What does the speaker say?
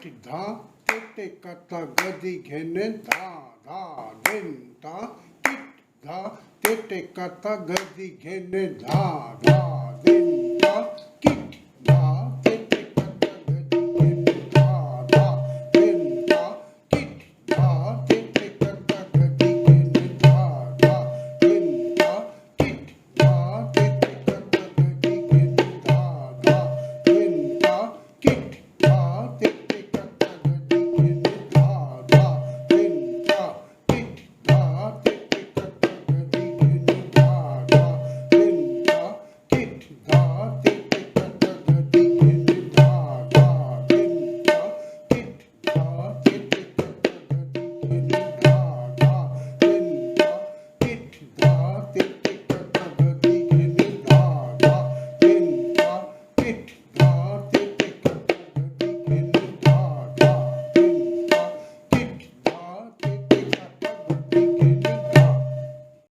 धा ते कथा गदी घेने धा धा दिन धा किट धा ते कथा गदी घेने धा धा दिन धा किट धा ते कथा गदी घेने धा धा दिन धा किट धा ते कथा गदी घेने धा धा दिन धा किट धा ते कथा गदी घेने धा धा दिन धा किट धा ते कथा गदी घेने धा धा दिन धा किट धा ते कथा गदी घेने धा धा दिन धा किट धा ते कथा गदी घेने धा धा दिन धा किट धा ते कथा गदी घेने धा धा दिन धा किट धा ते कथा गदी घेने धा धा दिन धा किट धा ते